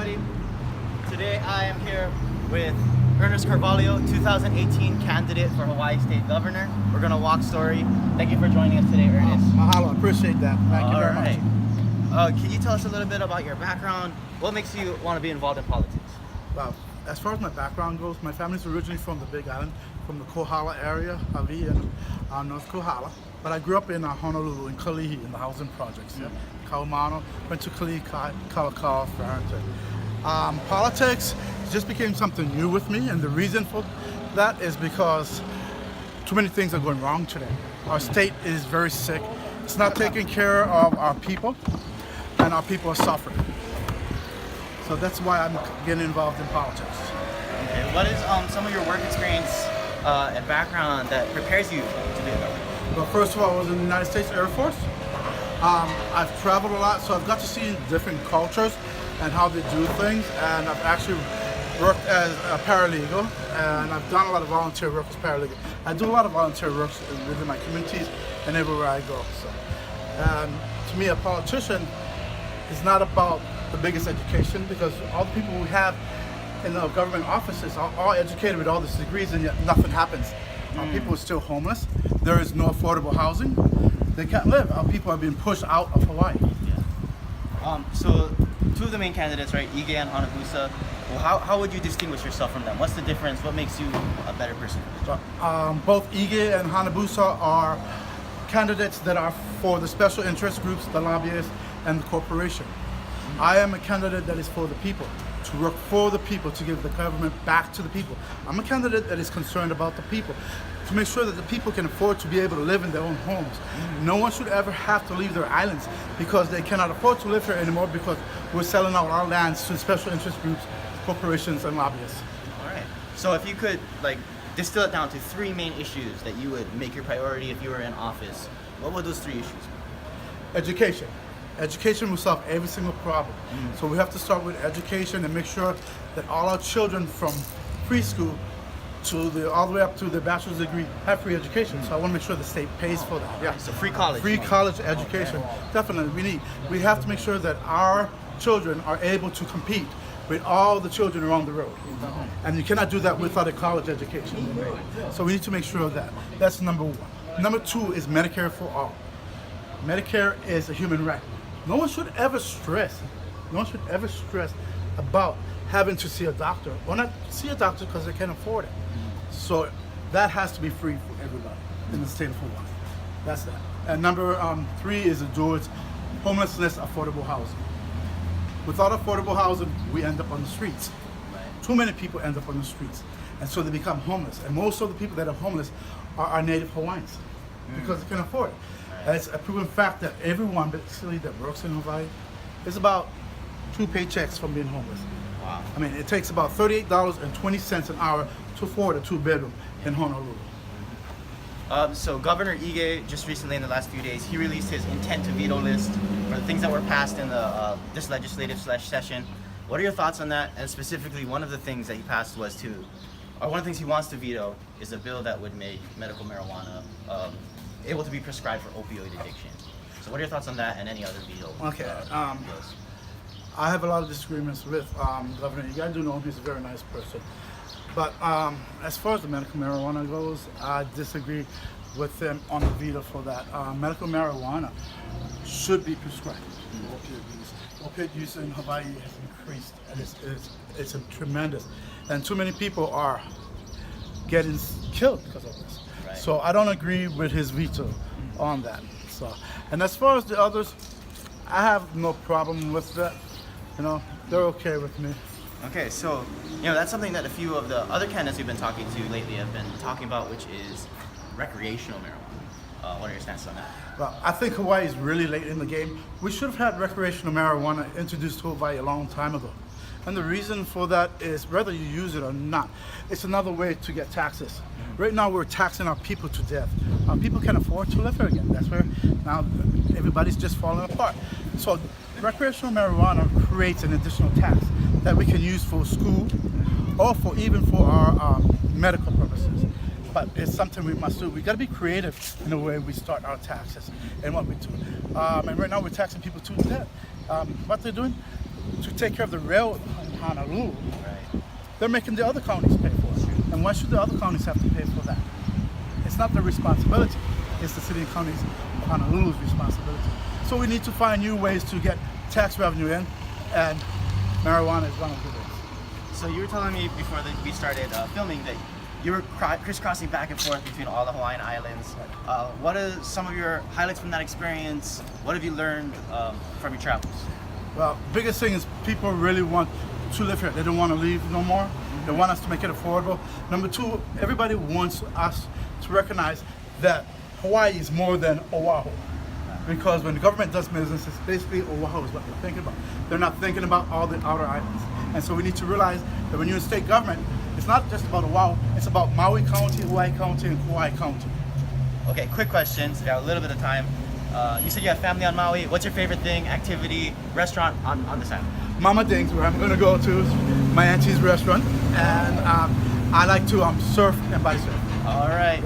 everybody. Today I am here with Ernest Caravalho, 2018 candidate for Hawaii State Governor. We're going to walk story. Thank you for joining us today, Ernest. Mahalo, appreciate that. Thank you very much. Can you tell us a little bit about your background? What makes you want to be involved in politics? Well, as far as my background goes, my family's originally from the Big Island, from the Kohala area, Hawaii and North Kohala. But I grew up in Honolulu, in Kalihi, in the housing projects. Yeah? Kaumano, went to Kalihi, Kalakaua, Farrington. Politics just became something new with me, and the reason for that is because too many things are going wrong today. Our state is very sick. It's not taking care of our people, and our people are suffering. So that's why I'm getting involved in politics. Okay, what is some of your work experience and background that prepares you to be a governor? Well, first of all, I was in the United States Air Force. I've traveled a lot, so I've got to see different cultures and how they do things, and I've actually worked as a paralegal, and I've done a lot of volunteer work as paralegal. I do a lot of volunteer work within my communities and everywhere I go. So, to me, a politician is not about the biggest education, because all the people we have in the government offices are all educated with all these degrees, and yet nothing happens. Our people are still homeless. There is no affordable housing. They can't live. Our people are being pushed out of Hawaii. Yeah. So, two of the main candidates, right, Ige and Hanabusa. Well, how would you distinguish yourself from them? What's the difference? What makes you a better person for the job? Both Ige and Hanabusa are candidates that are for the special interest groups, the lobbyists, and the corporation. I am a candidate that is for the people, to work for the people, to give the government back to the people. I'm a candidate that is concerned about the people, to make sure that the people can afford to be able to live in their own homes. No one should ever have to leave their islands because they cannot afford to live here anymore, because we're selling out our lands to special interest groups, corporations, and lobbyists. All right. So if you could distill it down to three main issues that you would make your priority if you were in office, what would those three issues be? Education. Education will solve every single problem. So we have to start with education and make sure that all our children from preschool to all the way up to the bachelor's degree have free education. So I want to make sure the state pays for that. Yeah. So free college. Free college education. Definitely. We have to make sure that our children are able to compete with all the children around the road. And you cannot do that without a college education. So we need to make sure of that. That's number one. Number two is Medicare for all. Medicare is a human right. No one should ever stress about having to see a doctor, or not see a doctor because they can't afford it. So that has to be free for everybody in the state of Hawaii. That's that. And number three is towards homelessness, affordable housing. Without affordable housing, we end up on the streets. Too many people end up on the streets, and so they become homeless. And most of the people that are homeless are our native Hawaiians, because they can afford it. It's a proven fact that everyone basically that works in Hawaii is about 2 paychecks from being homeless. Wow. I mean, it takes about $38.20 an hour to afford a 2-bedroom in Honolulu. So Governor Ige, just recently in the last few days, he released his intent to veto list for the things that were passed in this legislative session. What are your thoughts on that? And specifically, one of the things that he passed was one of the things he wants to veto is a bill that would make medical marijuana able to be prescribed for opioid addiction. So what are your thoughts on that and any other veto? Okay. Bills? I have a lot of disagreements with Governor Ige. I do know him, he's a very nice person. But as far as the medical marijuana goes, I disagree with them on the veto for that. Medical marijuana should be prescribed for opioid use. Opioid use in Hawaii has increased, and it's tremendous. And too many people are getting killed because of this. Right. So I don't agree with his veto on that. So, and as far as the others, I have no problem with that. You know, they're okay with me. Okay, so that's something that a few of the other candidates we've been talking to lately have been talking about, which is recreational marijuana. What are your stances on that? Well, I think Hawaii is really late in the game. We should have had recreational marijuana introduced to Hawaii a long time ago. And the reason for that is whether you use it or not, it's another way to get taxes. Right now we're taxing our people to death. Our people can't afford to live here again. That's where now everybody's just falling apart. So recreational marijuana creates an additional tax that we can use for school or even for our medical purposes. But it's something we must do. We got to be creative in the way we start our taxes and what we do. And right now we're taxing people to death. What they're doing, to take care of the rail in Honolulu, Right. they're making the other counties pay for it. And why should the other counties have to pay for that? It's not their responsibility. It's the city and counties of Honolulu's responsibility. So we need to find new ways to get tax revenue in, and marijuana is one of the ways. So you were telling me before that we started filming that you were crisscrossing back and forth between all the Hawaiian Islands. What are some of your highlights from that experience? What have you learned from your travels? Well, biggest thing is people really want to live here. They don't want to leave no more. They want us to make it affordable. Number two, everybody wants us to recognize that Hawaii is more than Oahu. Because when the government does business, it's basically Oahu is what they're thinking about. They're not thinking about all the outer islands. And so we need to realize that when you're in state government, it's not just about Oahu, it's about Maui County, Hawaii County, and Kauai County. Okay, quick questions. We got a little bit of time. You said you have family on Maui. What's your favorite thing, activity, restaurant on this island? Mama Ding's, where I'm going to go to, my auntie's restaurant, and I like to surf and body surf. All right.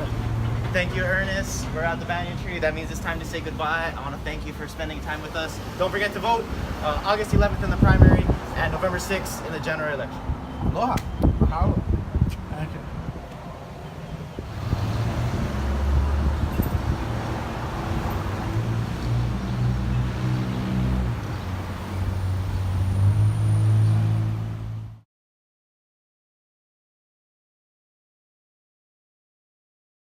Thank you, Ernest. We're at the banyan tree. That means it's time to say goodbye. I want to thank you for spending time with us. Don't forget to vote August 11th in the primary and November 6th in the general election. Aloha.